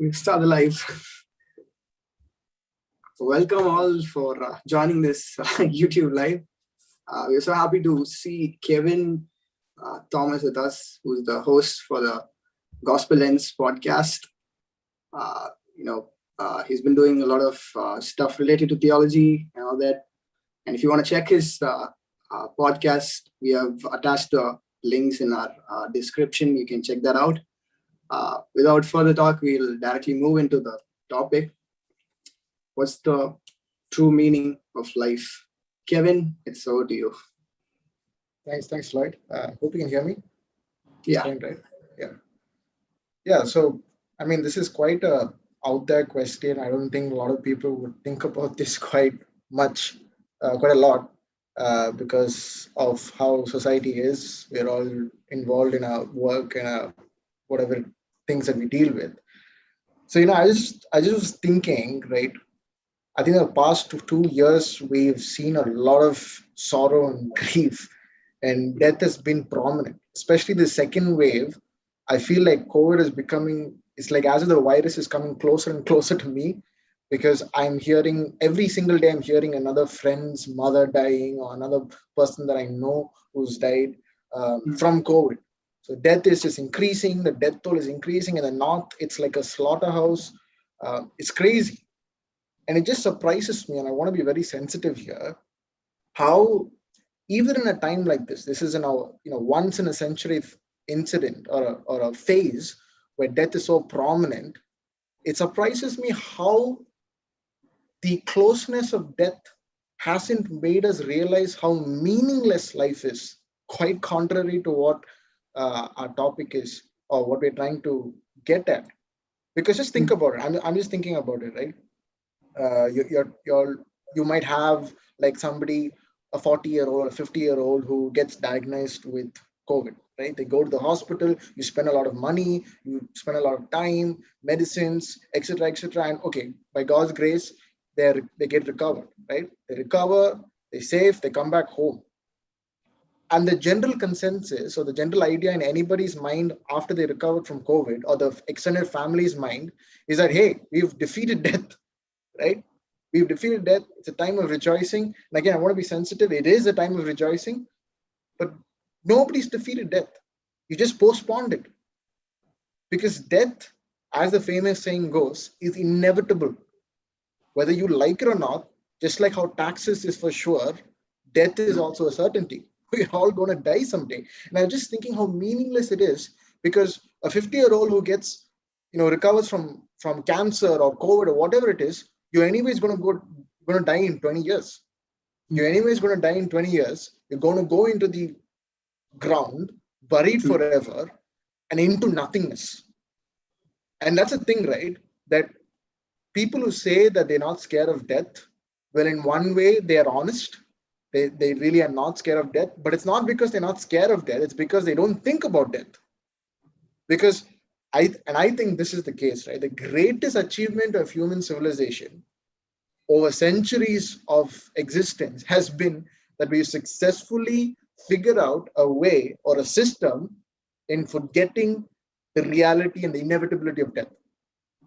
We start the live. Welcome all for joining this YouTube live. We're so happy to see Kevin Thomas with us, who's the host for the Gospel Lens podcast. Uh, he's been doing a lot of stuff related to theology and all that. And if you want to check his podcast, we have attached the links in our description. You can check that out. Without further talk, we'll directly move into the topic. What's the true meaning of life? Kevin, it's over to you. Thanks, Lloyd. Hope you can hear me. Yeah. Fine, right? Yeah. So, this is quite a out there question. I don't think a lot of people would think about this quite a lot, because of how society is. We're all involved in our work and whatever things that we deal with. So, I just was thinking, right? I think the past 2 years we've seen a lot of sorrow and grief, and death has been prominent. Especially the second wave, I feel like COVID is becoming. It's like as if the virus is coming closer and closer to me, because I'm hearing every single day. I'm hearing another friend's mother dying, or another person that I know who's died from COVID. So death is just increasing. The death toll is increasing in the north. It's like a slaughterhouse. It's crazy. And it just surprises me, and I want to be very sensitive here, how even in a time like this is once in a century incident or a phase where death is so prominent. It surprises me how the closeness of death hasn't made us realize how meaningless life is, quite contrary to what our topic is, or what we're trying to get at. Because just think about it. I'm just thinking about it, right? You might have like somebody, a 40-year-old, a 50-year-old who gets diagnosed with COVID, right? They go to the hospital, you spend a lot of money, you spend a lot of time, medicines, etc., and okay, by God's grace, they get recovered, right? They recover, they safe, they come back home. And the general consensus or the general idea in anybody's mind after they recovered from COVID, or the extended family's mind, is that, hey, we've defeated death. Right? We've defeated death. It's a time of rejoicing. And again, I want to be sensitive. It is a time of rejoicing, but nobody's defeated death. You just postponed it. Because death, as the famous saying goes, is inevitable. Whether you like it or not, just like how taxes is for sure, death is also a certainty. We're all going to die someday. And I'm just thinking how meaningless it is, because a 50-year-old who gets, recovers from cancer or COVID or whatever it is, you're anyways going to die in 20 years. You're anyways going to die in 20 years. You're going to go into the ground, buried forever, and into nothingness. And that's a thing, right? That people who say that they're not scared of death, well, in one way, they are honest. They really are not scared of death. But it's not because they're not scared of death. It's because they don't think about death. Because I think this is the case, right? The greatest achievement of human civilization over centuries of existence has been that we successfully figured out a way or a system in forgetting the reality and the inevitability of death.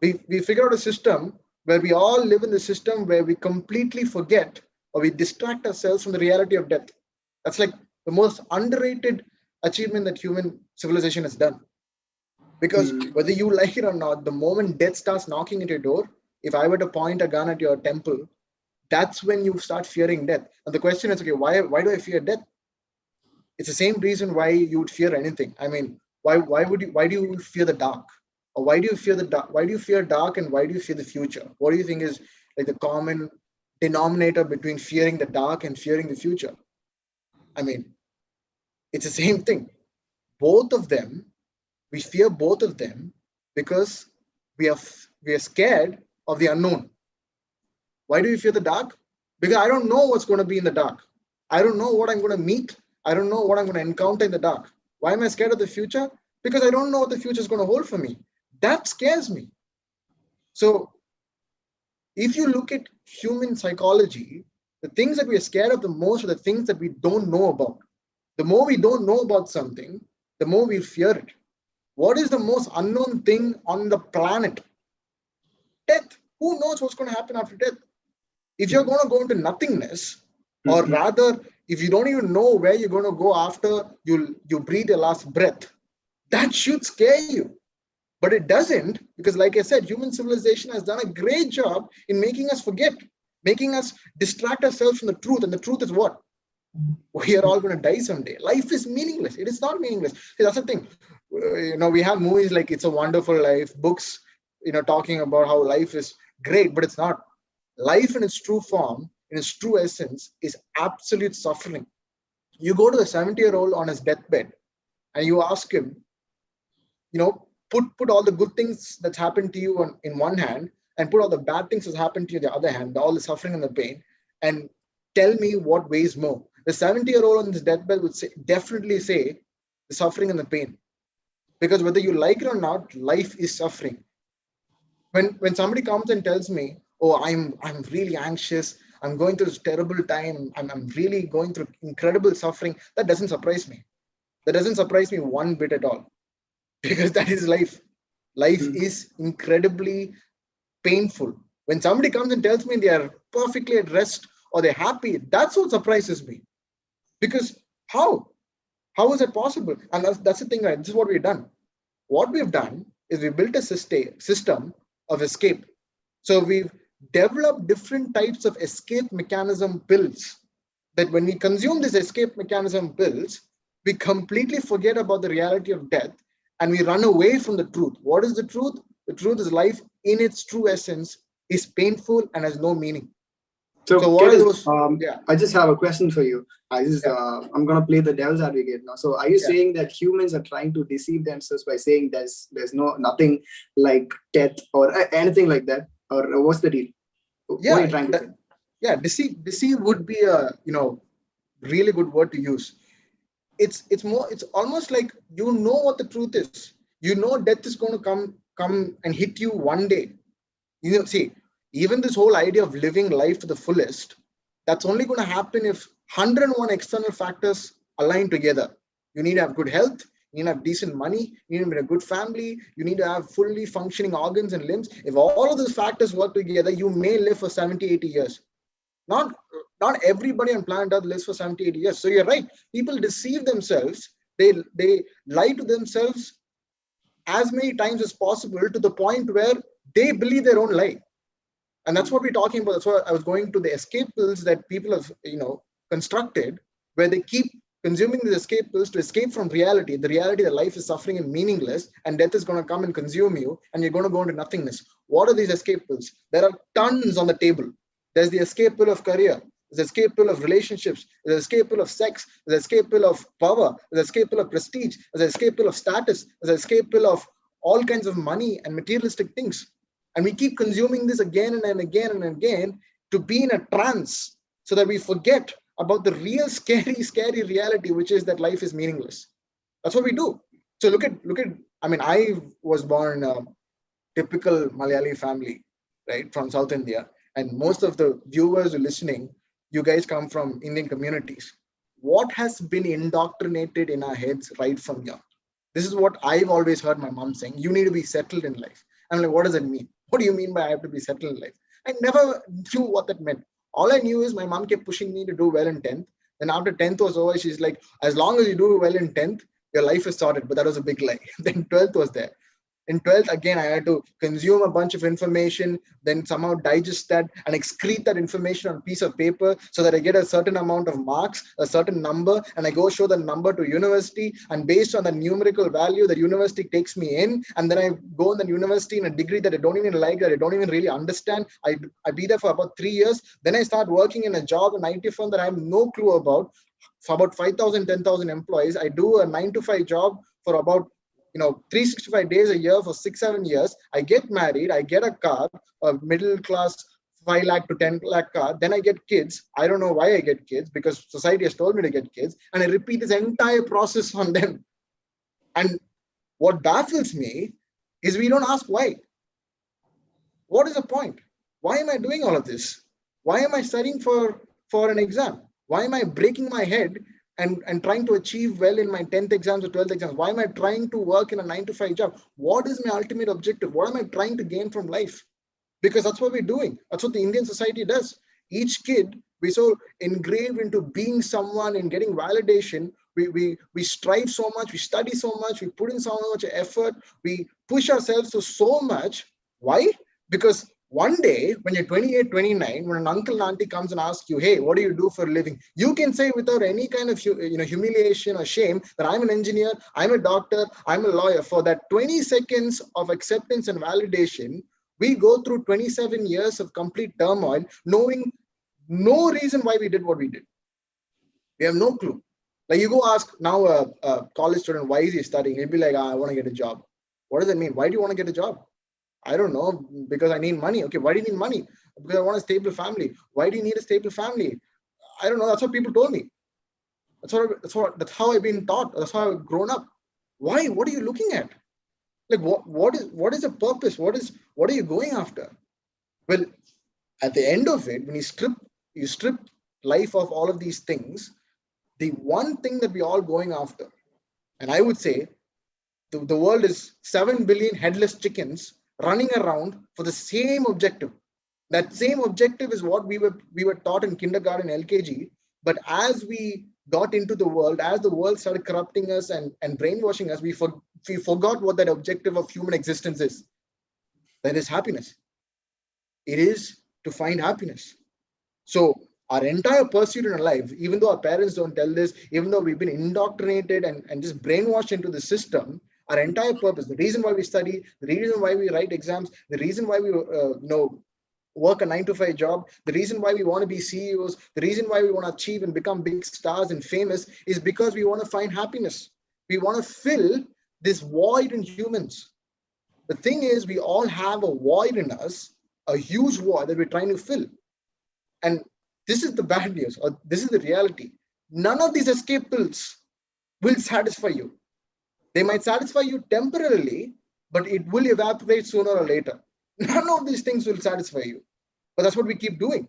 We figured out a system where we all live in the system where we completely forget or we distract ourselves from the reality of death. That's like the most underrated achievement that human civilization has done. Because whether you like it or not, the moment death starts knocking at your door, if I were to point a gun at your temple, that's when you start fearing death. And the question is, okay, why do I fear death? It's the same reason why you would fear anything. Why do you fear the dark? Or why do you fear the dark? Why do you fear dark, and why do you fear the future? What do you think is like the common denominator between fearing the dark and fearing the future? It's the same thing. Both of them, we fear both of them because we are scared of the unknown. Why do we fear the dark? Because I don't know what's going to be in the dark. I don't know what I'm going to meet. I don't know what I'm going to encounter in the dark. Why am I scared of the future? Because I don't know what the future is going to hold for me. That scares me. So if you look at human psychology, the things that we are scared of the most are the things that we don't know about. The more we don't know about something, the more we fear it. What is the most unknown thing on the planet? Death. Who knows what's going to happen after death? If you're going to go into nothingness, or rather, if you don't even know where you're going to go after you breathe your last breath, that should scare you. But it doesn't, because like I said, human civilization has done a great job in making us forget, making us distract ourselves from the truth. And the truth is what? We are all going to die someday. Life is meaningless. It is not meaningless. See, that's the thing. We have movies like It's a Wonderful Life, books, talking about how life is great, but it's not. Life in its true form, in its true essence, is absolute suffering. You go to a 70-year-old on his deathbed and you ask him, put all the good things that's happened to you in one hand and put all the bad things that's happened to you in the other hand, all the suffering and the pain, and tell me what weighs more. The 70-year-old on his deathbed would definitely say the suffering and the pain. Because whether you like it or not, life is suffering. When somebody comes and tells me, oh, I'm really anxious, I'm going through this terrible time, I'm really going through incredible suffering, that doesn't surprise me. That doesn't surprise me one bit at all. Because that is life. Life is incredibly painful. When somebody comes and tells me they are perfectly at rest or they're happy, that's what surprises me. Because how is it possible? And that's the thing, right? This is what we've done. What we've done is we built a system of escape. So we've developed different types of escape mechanism pills, that when we consume these escape mechanism pills, we completely forget about the reality of death and we run away from the truth. What is the truth? The truth is life in its true essence is painful and has no meaning. So what Kevin, are those? I just have a question for you. I'm going to play the devil's advocate now. So are you saying that humans are trying to deceive themselves by saying there's nothing like death or anything like that? Or what's the deal? What are you trying to say? Yeah, deceive would be a really good word to use. It's almost like what the truth is. Death is going to come and hit you one day. See, even this whole idea of living life to the fullest, that's only going to happen if 101 external factors align together. You need to have good health, you need to have decent money, you need to be in a good family, you need to have fully functioning organs and limbs. If all of those factors work together, you may live for 70, 80 years. Not everybody on planet Earth lives for 70, 80 years. So you're right. People deceive themselves. They lie to themselves as many times as possible to the point where they believe their own lie. And that's what we're talking about. That's why I was going to the escape pills that people have, constructed, where they keep consuming these escape pills to escape from reality, the reality that life is suffering and meaningless, and death is going to come and consume you, and you're going to go into nothingness. What are these escape pills? There are tons on the table. There's the escape pill of career. There's the escape pill of relationships. There's the escape pill of sex. There's the escape pill of power. There's the escape pill of prestige. There's the escape pill of status. There's the escape pill of all kinds of money and materialistic things. And we keep consuming this again and again and again to be in a trance so that we forget about the real scary reality, which is that life is meaningless. That's what we do. So look at, I was born in a typical Malayali family, right, from South India. And most of the viewers who are listening, you guys come from Indian communities. What has been indoctrinated in our heads right from young? This is what I've always heard my mom saying. You need to be settled in life. I'm like, what does it mean? What do you mean by I have to be settled in life? I never knew what that meant. All I knew is my mom kept pushing me to do well in 10th. Then after 10th was over, she's like, as long as you do well in 10th, your life is sorted. But that was a big lie. Then 12th was there. In 12th, again, I had to consume a bunch of information, then somehow digest that and excrete that information on a piece of paper so that I get a certain amount of marks, a certain number, and I go show the number to university. And based on the numerical value, the university takes me in. And then I go in the university in a degree that I don't even like, that I don't even really understand. I be there for about 3 years. Then I start working in a job, an IT firm that I have no clue about. For about 5,000, 10,000 employees, I do a 9-to-5 job for about 365 days a year for 6-7 years. I get married, I get a car, a middle class 5 lakh to 10 lakh car. Then I get kids. I don't know why I get kids, because society has told me to get kids, and I repeat this entire process on them. And what baffles me is we don't ask why. What is the point? Why am I doing all of this? Why am I studying for an exam? Why am I breaking my head and trying to achieve well in my 10th exams or 12th exams? Why am I trying to work in a 9-to-5 job? What is my ultimate objective? What am I trying to gain from life? because that's what we're doing. That's what the Indian society does. Each kid, we're so engraved into being someone and getting validation. We strive so much, we study so much, we put in so much effort, we push ourselves to so much. Why? Because one day when you're 28, 29, when an uncle and auntie comes and asks you, hey, what do you do for a living? You can say without any kind of humiliation or shame that I'm an engineer, I'm a doctor, I'm a lawyer. For that 20 seconds of acceptance and validation, we go through 27 years of complete turmoil, knowing no reason why we did what we did. We have no clue. Like you go ask now a college student, why is he studying? He'll be like, I want to get a job. What does that mean? Why do you want to get a job? I don't know, because I need money. Okay, why do you need money? Because I want a stable family. Why do you need a stable family? I don't know. That's what people told me. That's how I've been taught. That's how I've grown up. Why? What are you looking at? Like what is the purpose? What are you going after? Well, at the end of it, when you strip life of all of these things, the one thing that we're all going after, and I would say the world is 7 billion headless chickens running around for the same objective. That same objective is what we were taught in kindergarten, LKG. But as we got into the world, as the world started corrupting us and brainwashing us, we forgot what that objective of human existence is. That is happiness. It is to find happiness. So our entire pursuit in our life, even though our parents don't tell this, even though we've been indoctrinated and just brainwashed into the system, our entire purpose, the reason why we study, the reason why we write exams, the reason why we work a 9-to-5 job, the reason why we want to be CEOs, the reason why we want to achieve and become big stars and famous is because we want to find happiness. We want to fill this void in humans. The thing is, we all have a void in us, a huge void that we're trying to fill. And this is the bad news, or this is the reality. None of these escape pills will satisfy you. They might satisfy you temporarily, but it will evaporate sooner or later. None of these things will satisfy you. But that's what we keep doing.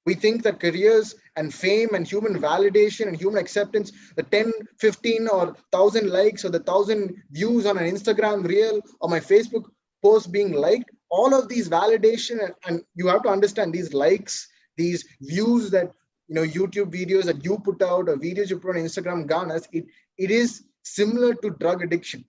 We think that careers and fame and human validation and human acceptance, the 10, 15 or 1,000 likes or the 1,000 views on an Instagram reel or my Facebook post being liked, all of these validation, and you have to understand these likes, these views that YouTube videos that you put out or videos you put on Instagram garners, it is similar to drug addiction.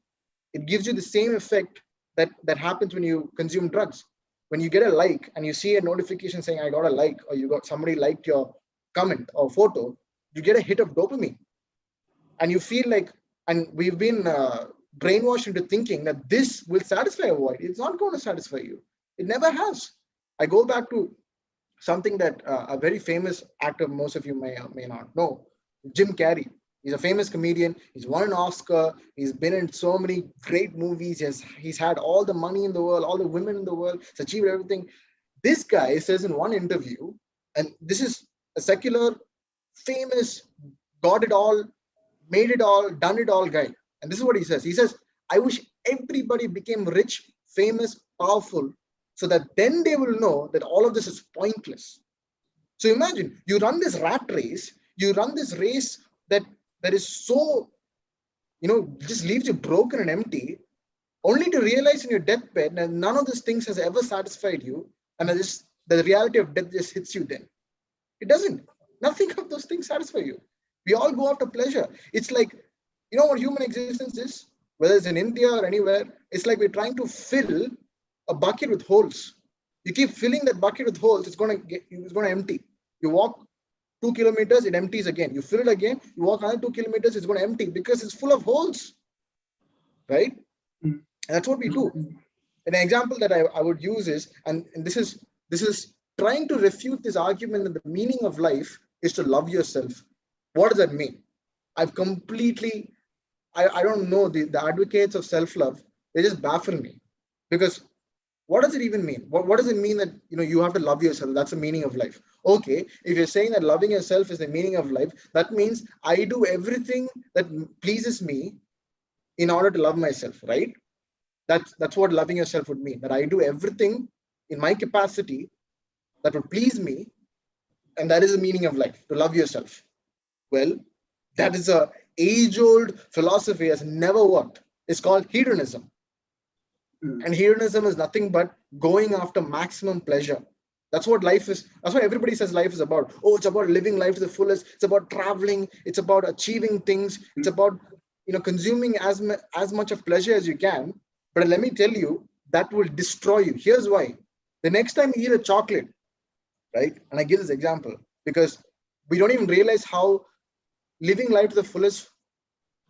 It gives you the same effect that happens when you consume drugs. When you get a like and you see a notification saying I got a like, or you got somebody liked your comment or photo, you get a hit of dopamine, and you feel like, and we've been brainwashed into thinking that this will satisfy a void. It's not going to satisfy you. It never has. I go back to something that a very famous actor, most of you may or may not know, Jim Carrey. He's a famous comedian. He's won an Oscar. He's been in so many great movies. He's had all the money in the world, all the women in the world. He's achieved everything. This guy says in one interview, and this is a secular, famous, got it all, made it all, done it all guy. And this is what he says. He says, I wish everybody became rich, famous, powerful, so that then they will know that all of this is pointless. So imagine, you run this rat race, you run this race that is so, just leaves you broken and empty, only to realize in your deathbed that none of these things has ever satisfied you, and the reality of death just hits you then. It doesn't. Nothing of those things satisfy you. We all go after pleasure. It's like, what human existence is? Whether it's in India or anywhere, it's like we're trying to fill a bucket with holes. You keep filling that bucket with holes, it's going to empty. You walk 2 kilometers, it empties again. You fill it again, you walk another 2 kilometers, it's going to empty because it's full of holes, right? And that's what we do. An example that I would use is, and this is trying to refute this argument that the meaning of life is to love yourself. What does that mean? I've completely, I don't know, the advocates of self-love, they just baffle me. Because what does it even mean? What does it mean that you have to love yourself? That's the meaning of life. Okay, if you're saying that loving yourself is the meaning of life, that means I do everything that pleases me in order to love myself, right? That's what loving yourself would mean. That I do everything in my capacity that would please me, and that is the meaning of life, to love yourself. Well, that is a age-old philosophy, has never worked. It's called hedonism. And hedonism is nothing but going after maximum pleasure. That's what life is. That's what everybody says life is about. Oh, it's about living life to the fullest. It's about traveling. It's about achieving things. It's about consuming as much of pleasure as you can. But let me tell you, that will destroy you. Here's why. The next time you eat a chocolate, right? And I give this example because we don't even realize how living life to the fullest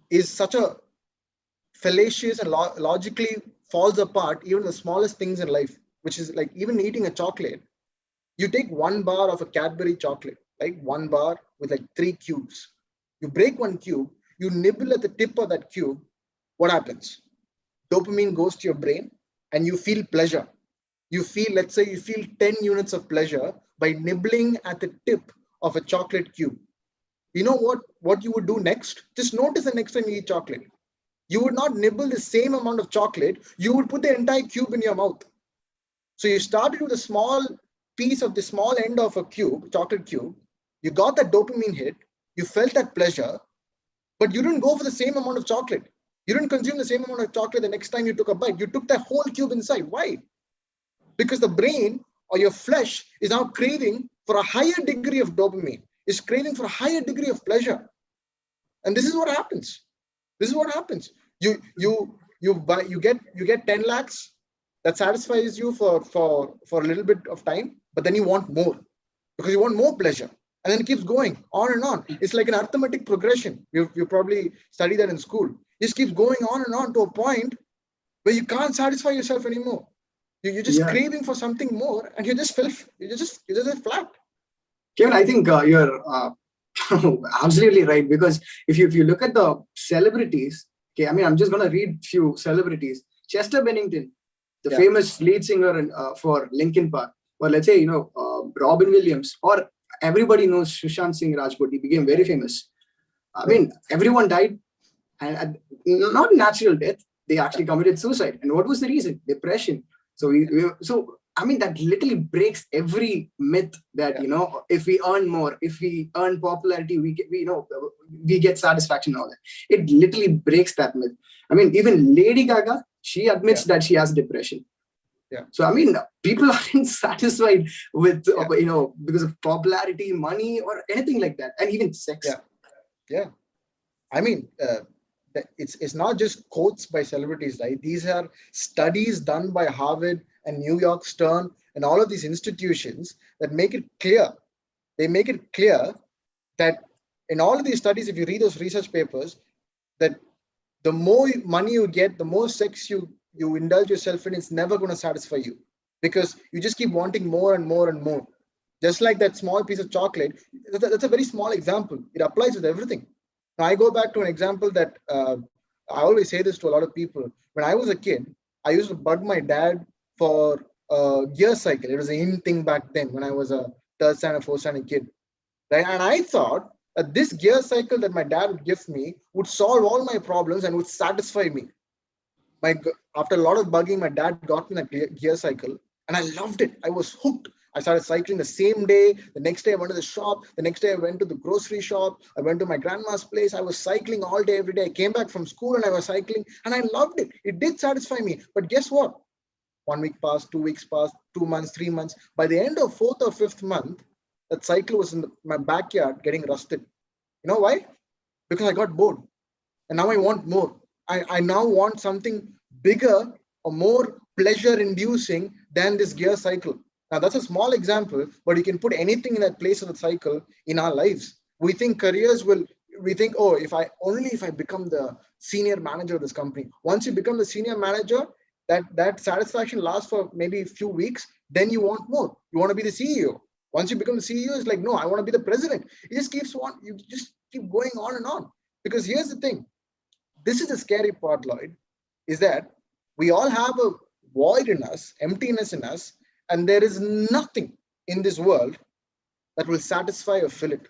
is such a fallacious and logically falls apart even the smallest things in life, which is like even eating a chocolate. You take one bar of a Cadbury chocolate, like one bar with like 3 cubes. You break one cube, you nibble at the tip of that cube. What happens? Dopamine goes to your brain and you feel pleasure. You feel, let's say you feel 10 units of pleasure by nibbling at the tip of a chocolate cube. You know what you would do next? Just notice the next time you eat chocolate. You would not nibble the same amount of chocolate. You would put the entire cube in your mouth. So you started with a small piece of the small end of a cube, chocolate cube. You got that dopamine hit. You felt that pleasure, but you didn't go for the same amount of chocolate. You didn't consume the same amount of chocolate the next time you took a bite. You took that whole cube inside. Why? Because the brain or your flesh is now craving for a higher degree of dopamine. It's craving for a higher degree of pleasure. And this is what happens. This is what happens. You get 10 lakhs that satisfies you for a little bit of time, but then you want more because you want more pleasure. And then it keeps going on and on. It's like an arithmetic progression. You probably studied that in school. It just keeps going on and on to a point where you can't satisfy yourself anymore. You're just craving for something more, and you're just flat. Kevin, I think you're absolutely right, because if you look at the celebrities, okay, I mean, I'm just going to read few celebrities. Chester Bennington, the famous lead singer for Linkin Park, or let's say, Robin Williams, or everybody knows Sushant Singh Rajput. He became very famous. I mean, everyone died, and not natural death. They actually committed suicide. And what was the reason? Depression. So I mean, that literally breaks every myth that, if we earn more, if we earn popularity, we get satisfaction and all that. It literally breaks that myth. I mean, even Lady Gaga, she admits that she has depression. Yeah. So, I mean, people aren't satisfied with, because of popularity, money, or anything like that. And even sex. Yeah. I mean, it's not just quotes by celebrities, right? These are studies done by Harvard and New York Stern and all of these institutions that make it clear. They make it clear that in all of these studies, if you read those research papers, that the more money you get, the more sex you indulge yourself in, it's never going to satisfy you because you just keep wanting more and more and more. Just like that small piece of chocolate, that's a very small example. It applies with everything. Now, I go back to an example that I always say this to a lot of people. When I was a kid, I used to bug my dad for a gear cycle. It was an in thing back then when I was a third standard, fourth standard kid. Right? And I thought that this gear cycle that my dad would give me would solve all my problems and would satisfy me. After a lot of bugging, my dad got me that gear cycle and I loved it. I was hooked. I started cycling the same day. The next day I went to the shop. The next day I went to the grocery shop. I went to my grandma's place. I was cycling all day, every day. I came back from school and I was cycling and I loved it. It did satisfy me. But guess what? 1 week passed, 2 weeks passed, 2 months, 3 months. By the end of 4th or 5th month, that cycle was in my backyard getting rusted. You know why? Because I got bored. And now I want more. I now want something bigger or more pleasure inducing than this gear cycle. Now, that's a small example, but you can put anything in that place of the cycle in our lives. We think oh, if I become the senior manager of this company. Once you become the senior manager, that satisfaction lasts for maybe a few weeks. Then you want more. You want to be the CEO. Once you become the CEO, it's like, no, I want to be the president. You just keep going on and on. Because here's the thing. This is the scary part, Lloyd, is that we all have a void in us, emptiness in us, and there is nothing in this world that will satisfy or fill it.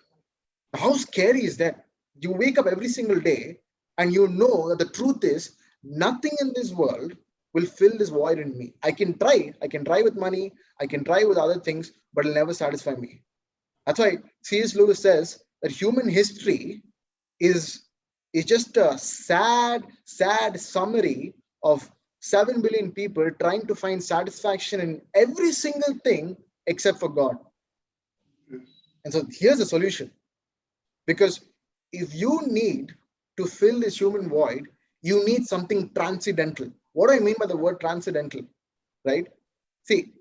How scary is that? You wake up every single day and you know that the truth is nothing in this world will fill this void in me. I can try with money, I can try with other things, but it'll never satisfy me. That's why C.S. Lewis says that human history is just a sad summary of 7 billion people trying to find satisfaction in every single thing except for God. And so here's the solution. Because if you need to fill this human void, you need something transcendental. What do I mean by the word transcendental? Right? See,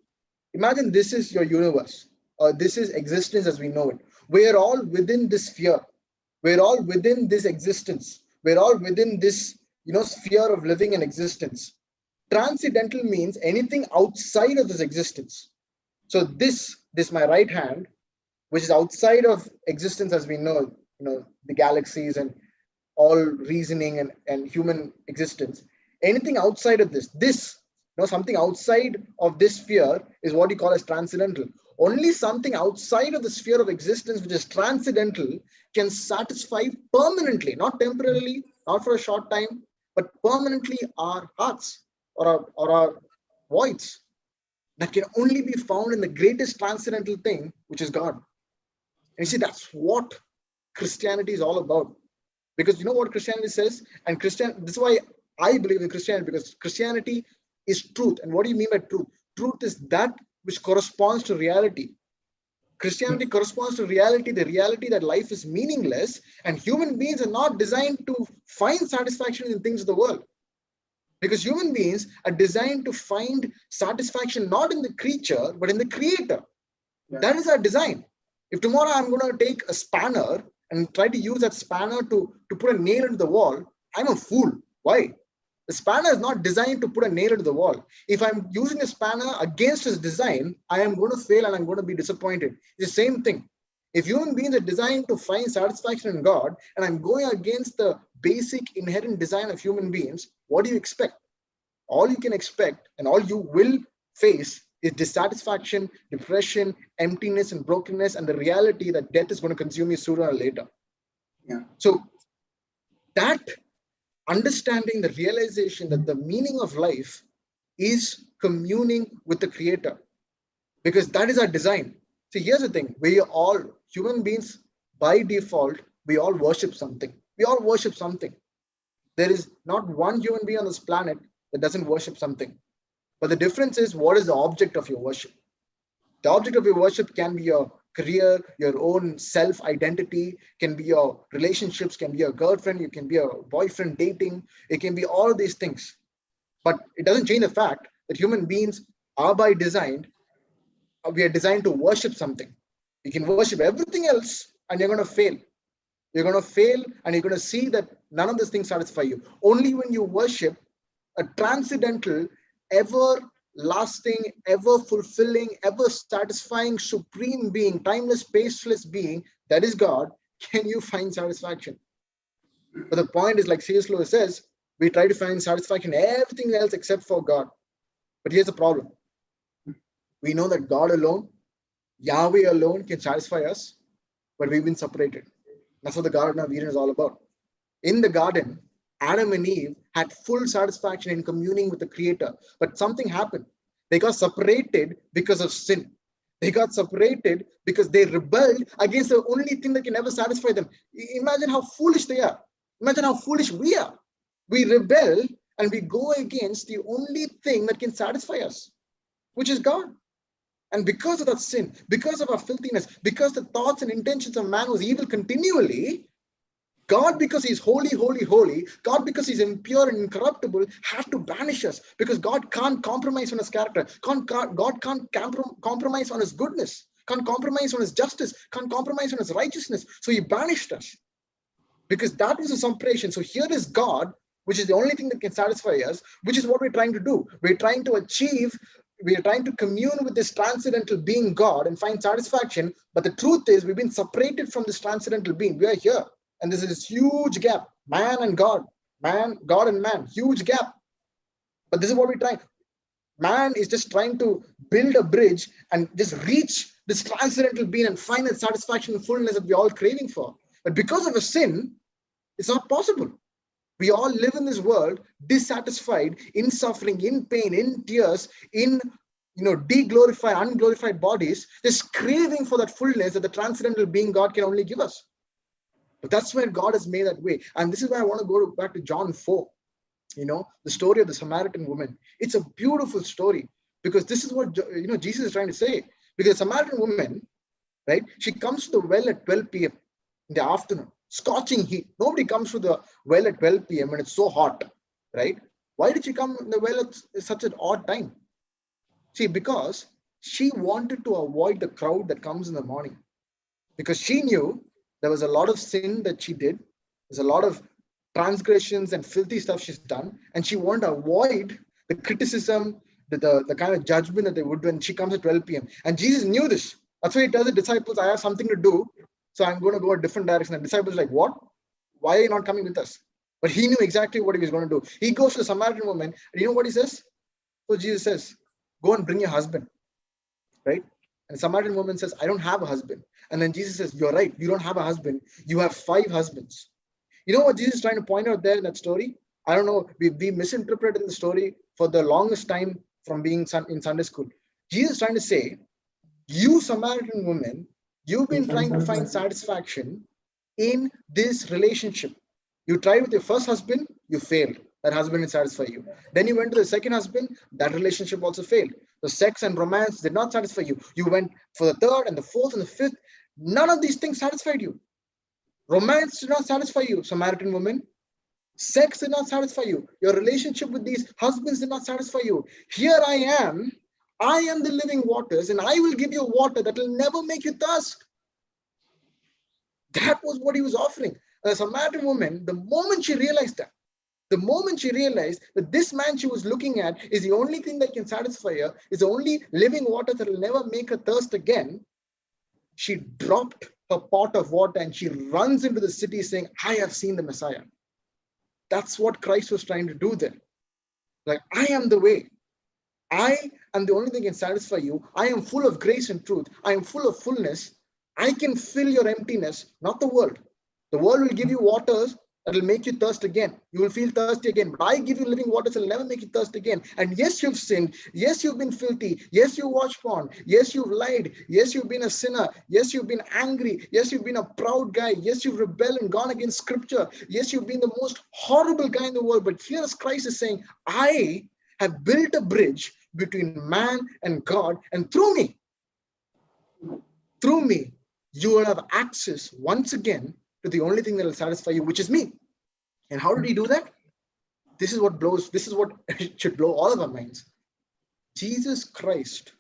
imagine this is your universe, or this is existence as we know it. We are all within this sphere. We're all within this existence. We're all within this, sphere of living and existence. Transcendental means anything outside of this existence. So this my right hand, which is outside of existence as we know, the galaxies and all reasoning and human existence. Anything outside of this, something outside of this sphere is what you call as transcendental. Only something outside of the sphere of existence, which is transcendental, can satisfy permanently, not temporarily, not for a short time, but permanently our hearts or our voids that can only be found in the greatest transcendental thing, which is God. And you see, that's what Christianity is all about. Because you know what Christianity says? And this is why I believe in Christianity, because Christianity is truth. And what do you mean by truth? Truth is that which corresponds to reality. Christianity corresponds to reality, the reality that life is meaningless, and human beings are not designed to find satisfaction in things of the world. Because human beings are designed to find satisfaction not in the creature, but in the creator. Yeah. That is our design. If tomorrow I'm going to take a spanner and try to use that spanner to put a nail into the wall, I'm a fool. Why? The spanner is not designed to put a nail into the wall. If I'm using a spanner against its design, I am going to fail and I'm going to be disappointed. It's the same thing. If human beings are designed to find satisfaction in God, and I'm going against the basic inherent design of human beings, what do you expect? All you can expect and all you will face is dissatisfaction, depression, emptiness, and brokenness, and the reality that death is going to consume you sooner or later. Yeah. So that understanding, the realization that the meaning of life is communing with the Creator, because that is our design. See, here's the thing. We all, human beings, by default, we all worship something. We all worship something. There is not one human being on this planet that doesn't worship something. But the difference is, what is the object of your worship? The object of your worship can be your career, your own self-identity, can be your relationships, can be your girlfriend, you can be a boyfriend dating, it can be all of these things. But it doesn't change the fact that human beings are by design, we are designed to worship something. You can worship everything else and you're going to fail. You're going to fail and you're going to see that none of these things satisfy you. Only when you worship a transcendental, ever-lasting, ever-fulfilling, ever-satisfying, supreme being, timeless, spaceless being, that is God, can you find satisfaction. But the point is, like C.S. Lewis says, we try to find satisfaction in everything else except for God. But here's the problem. We know that God alone, Yahweh alone can satisfy us, but we've been separated. That's what the Garden of Eden is all about. In the garden, Adam and Eve had full satisfaction in communing with the Creator, but something happened. They got separated because of sin. They got separated because they rebelled against the only thing that can ever satisfy them. Imagine how foolish they are. Imagine how foolish we are. We rebel and we go against the only thing that can satisfy us, which is God. And because of that sin, because of our filthiness, because the thoughts and intentions of man was evil continually, God, because he's holy, holy, holy, God, because he's impure and incorruptible, had to banish us, because God can't compromise on his character. God can't compromise on his goodness, can't compromise on his justice, can't compromise on his righteousness. So he banished us because that was a separation. So here is God, which is the only thing that can satisfy us, which is what we're trying to do. We're trying to achieve, we're trying to commune with this transcendental being God and find satisfaction. But the truth is, we've been separated from this transcendental being. We are here. And there's this huge gap, man and God, God and man, huge gap. But this is what we're trying. Man is just trying to build a bridge and just reach this transcendental being and find that satisfaction and fullness that we're all craving for. But because of a sin, it's not possible. We all live in this world dissatisfied, in suffering, in pain, in tears, in de-glorified, unglorified bodies, just craving for that fullness that the transcendental being God can only give us. But that's where God has made that way. And this is why I want to go back to John 4. the story of the Samaritan woman. It's a beautiful story because this is what Jesus is trying to say. Because the Samaritan woman, right? She comes to the well at 12 p.m. in the afternoon, scorching heat. Nobody comes to the well at 12 p.m. and it's so hot, right? Why did she come in the well at such an odd time? See, because she wanted to avoid the crowd that comes in the morning. Because she knew there was a lot of sin that she did. There's a lot of transgressions and filthy stuff she's done. And she wanted to avoid the criticism, the kind of judgment that they would when she comes at 12 p.m. And Jesus knew this. That's why he tells the disciples, I have something to do. So I'm going to go a different direction. And the disciples are like, what? Why are you not coming with us? But he knew exactly what he was going to do. He goes to the Samaritan woman. And you know what he says? So Jesus says, go and bring your husband. Right? And the Samaritan woman says, I don't have a husband. And then Jesus says, you're right. You don't have a husband. You have 5 husbands. You know what Jesus is trying to point out there in that story? I don't know. We misinterpreted the story for the longest time from being in Sunday school. Jesus is trying to say, you Samaritan woman, you've been trying to find satisfaction in this relationship. You tried with your first husband, you failed. That husband didn't satisfy you. Then you went to the second husband, that relationship also failed. The sex and romance did not satisfy you. You went for the third and the fourth and the fifth. None of these things satisfied you. Romance did not satisfy you, Samaritan woman. Sex did not satisfy you. Your relationship with these husbands did not satisfy you. Here I am the living waters, and I will give you water that will never make you thirst. That was what he was offering. The Samaritan woman, the moment she realized that this man she was looking at is the only thing that can satisfy her, is the only living water that will never make her thirst again, she dropped her pot of water and she runs into the city saying, I have seen the Messiah. That's what Christ was trying to do there. Like, I am the way. I am the only thing that can satisfy you. I am full of grace and truth. I am full of fullness. I can fill your emptiness, not the world. The world will give you waters that will make you thirst again. You will feel thirsty again. But I give you living waters that will never make you thirst again. And yes, you've sinned. Yes, you've been filthy. Yes, you watched porn. Yes, you've lied. Yes, you've been a sinner. Yes, you've been angry. Yes, you've been a proud guy. Yes, you've rebelled and gone against scripture. Yes, you've been the most horrible guy in the world. But here's Christ is saying, I have built a bridge between man and God. And through me, you will have access once again to the only thing that will satisfy you, which is me. And how did he do that? This is what should blow all of our minds. Jesus Christ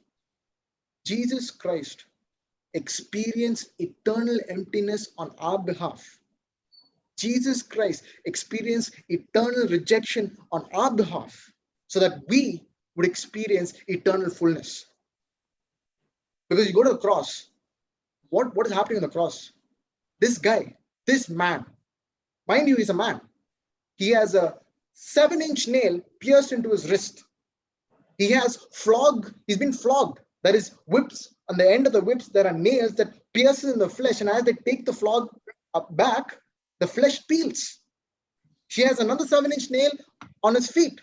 experienced eternal emptiness on our behalf. Jesus Christ experienced eternal rejection on our behalf so that we would experience eternal fullness. Because you go to the cross, what is happening on the cross? This guy, this man, mind you, he's a man. He has a 7-inch nail pierced into his wrist. He's been flogged. There is whips. On the end of the whips, there are nails that pierces in the flesh. And as they take the flog back, the flesh peels. He has another 7-inch nail on his feet.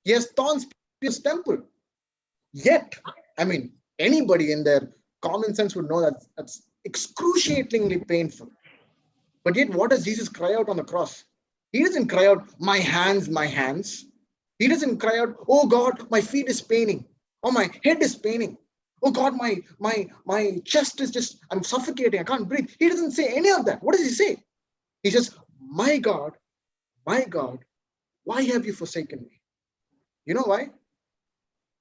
He has thorns pierced his temple. Yet, anybody in their common sense would know that that's excruciatingly painful. But yet, what does Jesus cry out on the cross? He doesn't cry out, my hands, my hands. He doesn't cry out, oh God, my feet is paining. Oh, my head is paining. Oh God, my chest is just, I'm suffocating. I can't breathe. He doesn't say any of that. What does he say? He says, my God, why have you forsaken me? You know why?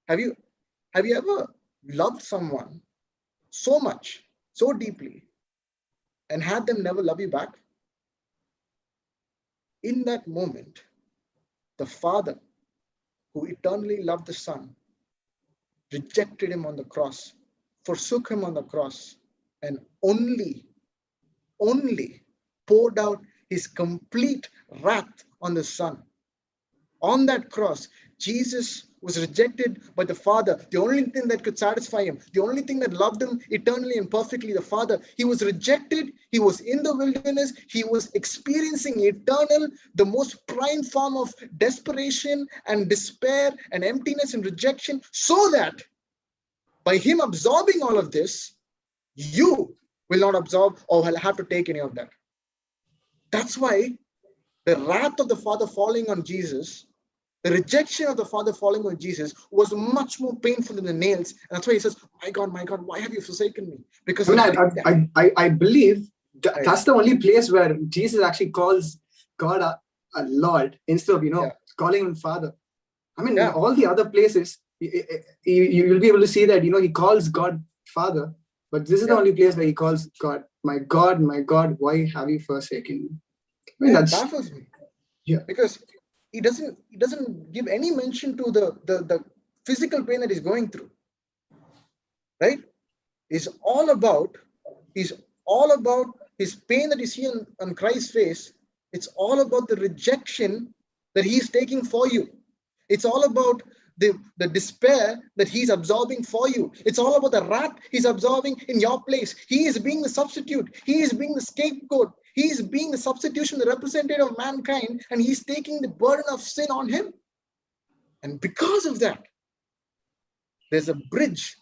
Have you ever loved someone so much, so deeply, and had them never love you back? In that moment, the Father, who eternally loved the Son, rejected him on the cross, forsook him on the cross, and only poured out his complete wrath on the Son. On that cross, Jesus was rejected by the Father, the only thing that could satisfy him, the only thing that loved him eternally and perfectly, the Father. He was rejected. He was in the wilderness. He was experiencing the most prime form of desperation and despair and emptiness and rejection, so that by him absorbing all of this, you will not absorb or will have to take any of that. That's why the wrath of the Father falling on Jesus, the rejection of the Father falling on Jesus was much more painful than the nails. And that's why he says, my God, why have you forsaken me? Because I believe right. that's the only place where Jesus actually calls God a Lord instead of, calling him Father. I mean, all the other places, you will be able to see that, he calls God Father, but this is the only place where he calls God, my God, why have you forsaken me? I mean, that baffles me. Yeah. Because he doesn't give any mention to the physical pain that he's going through. Right? It's all about his pain that you see on Christ's face. It's all about the rejection that he's taking for you. It's all about the despair that he's absorbing for you. It's all about the wrath he's absorbing in your place. He is being the substitute. He is being the scapegoat. He is being the substitution, the representative of mankind, and he's taking the burden of sin on him. And because of that, there's a bridge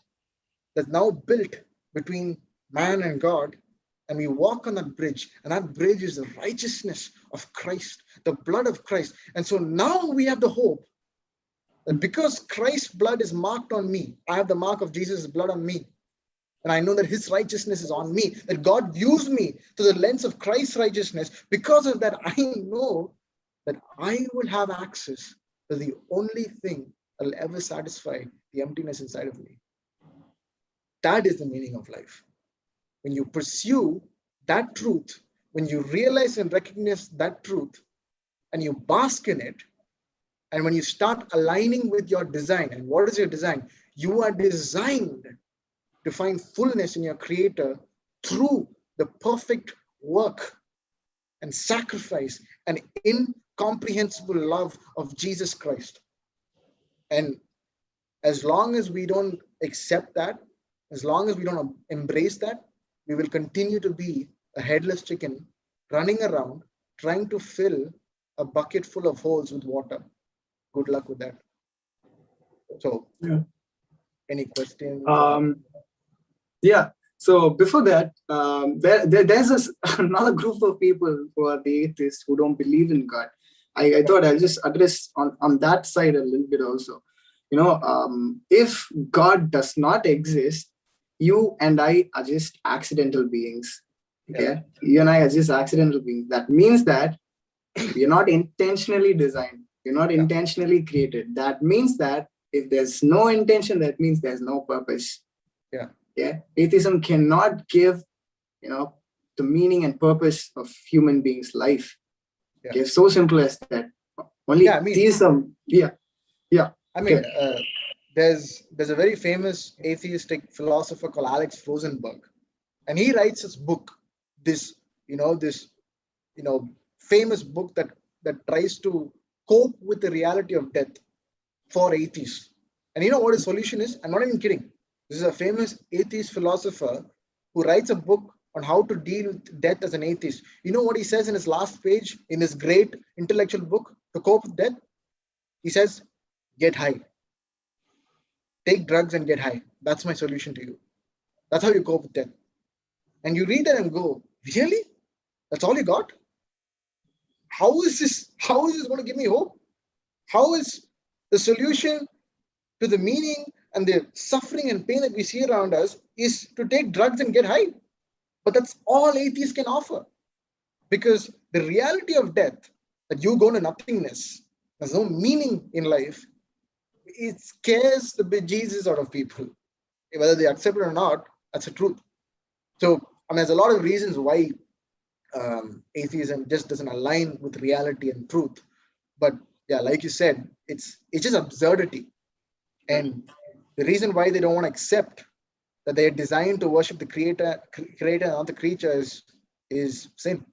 that's now built between man and God, and we walk on that bridge, and that bridge is the righteousness of Christ, the blood of Christ. And so now we have the hope that because Christ's blood is marked on me, I have the mark of Jesus' blood on me, and I know that his righteousness is on me, that God views me through the lens of Christ's righteousness. Because of that, I know that I will have access to the only thing that will ever satisfy the emptiness inside of me. That is the meaning of life. When you pursue that truth, when you realize and recognize that truth, and you bask in it, and when you start aligning with your design, and what is your design? You are designed to find fullness in your Creator through the perfect work and sacrifice and incomprehensible love of Jesus Christ. And as long as we don't accept that, as long as we don't embrace that, we will continue to be a headless chicken running around trying to fill a bucket full of holes with water. Good luck with that. So, any questions? Yeah. So before that, there's another group of people who are the atheists who don't believe in God. I thought I'll just address on that side a little bit also. If God does not exist, you and I are just accidental beings. Okay, you and I are just accidental beings. That means that we're not intentionally designed. We're not intentionally created. That means that if there's no intention, that means there's no purpose. Yeah. Atheism cannot give, the meaning and purpose of human beings' life. Okay, so simple as that. Only theism. There's a very famous atheistic philosopher called Alex Rosenberg, and he writes this book, this famous book that tries to cope with the reality of death for atheists. And you know what his solution is? I'm not even kidding. This is a famous atheist philosopher who writes a book on how to deal with death as an atheist. You know what he says in his last page in this great intellectual book to cope with death? He says, get high. Take drugs and get high. That's my solution to you. That's how you cope with death. And you read that and go, really? That's all you got? How is this going to give me hope? How is the solution to the meaning and the suffering and pain that we see around us is to take drugs and get high? But that's all atheists can offer. Because the reality of death, that you go to nothingness, there's no meaning in life, it scares the bejesus out of people. Whether they accept it or not, that's the truth. So, there's a lot of reasons why atheism just doesn't align with reality and truth. But yeah, like you said, it's just absurdity. And the reason why they don't want to accept that they are designed to worship the creator and not the creature is sin.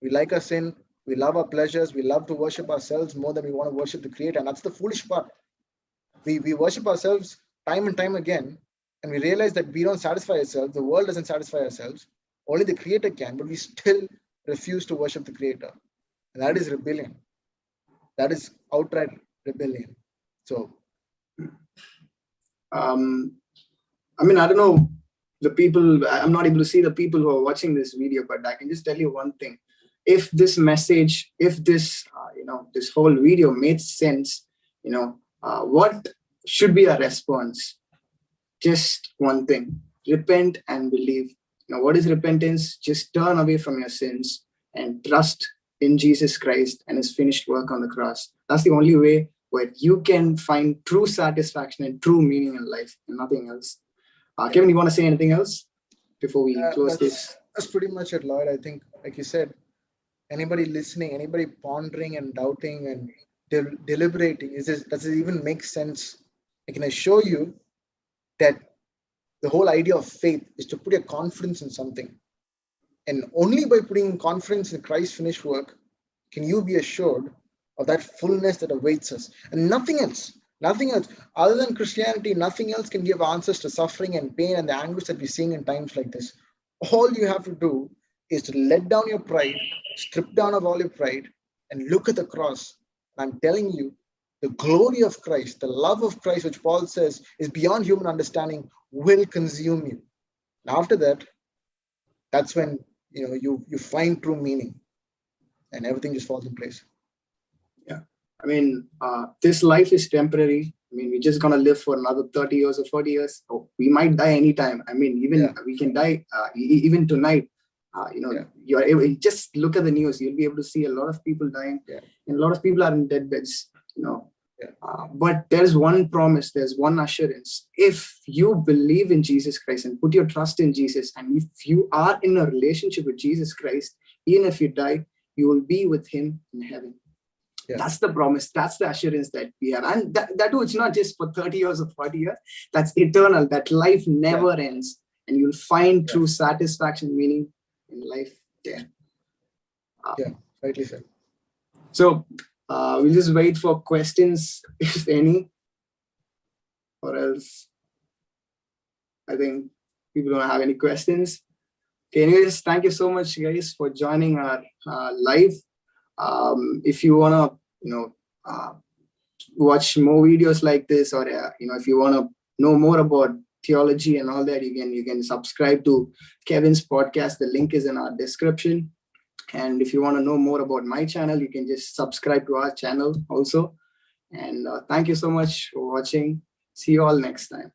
We like our sin, we love our pleasures, we love to worship ourselves more than we want to worship the creator. And that's the foolish part. We worship ourselves time and time again, and we realize that we don't satisfy ourselves, the world doesn't satisfy ourselves, only the creator can, but we still refuse to worship the creator. And that is rebellion. That is outright rebellion. So I don't know the people, I'm not able to see the people who are watching this video, but I can just tell you one thing. if this message, if this, this whole video made sense, what should be our response? Just one thing: repent and believe. What is repentance? Just turn away from your sins and trust in Jesus Christ and his finished work on the cross. That's the only way where you can find true satisfaction and true meaning in life, and nothing else. Kevin, you want to say anything else before we close this? That's pretty much it, Lloyd. I think, like you said, anybody listening, anybody pondering and doubting and deliberating, does it even make sense? I can assure you that the whole idea of faith is to put your confidence in something. And only by putting confidence in Christ's finished work can you be assured of that fullness that awaits us. And nothing else, other than Christianity, nothing else can give answers to suffering and pain and the anguish that we're seeing in times like this. All you have to do is to let down your pride, strip down of all your pride, and look at the cross. I'm telling you, the glory of Christ, the love of Christ, which Paul says is beyond human understanding, will consume you. And after that, that's when you find true meaning, and everything just falls in place. Yeah, I mean, this life is temporary. I mean, we're just gonna live for another 30 years or 40 years. Oh, we might die anytime. I mean, even we can die even tonight. You're able, just look at the news. You'll be able to see a lot of people dying, and a lot of people are in deathbeds. But there's one promise, there's one assurance. If you believe in Jesus Christ and put your trust in Jesus, and if you are in a relationship with Jesus Christ, even if you die, you will be with him in heaven. That's the promise. That's the assurance that we have. And that too, it's not just for 30 years or 40 years. That's eternal. That life never ends. And you'll find true satisfaction, meaning in life there. Rightly said. So we'll just wait for questions, if any, or else I think people don't have any questions. Okay, anyways, thank you so much, guys, for joining our live. If you want to, watch more videos like this, or if you want to know more about theology and all that, you can subscribe to Kevin's podcast. The link is in our description. And if you want to know more about my channel, you can just subscribe to our channel also. And thank you so much for watching. See you all next time.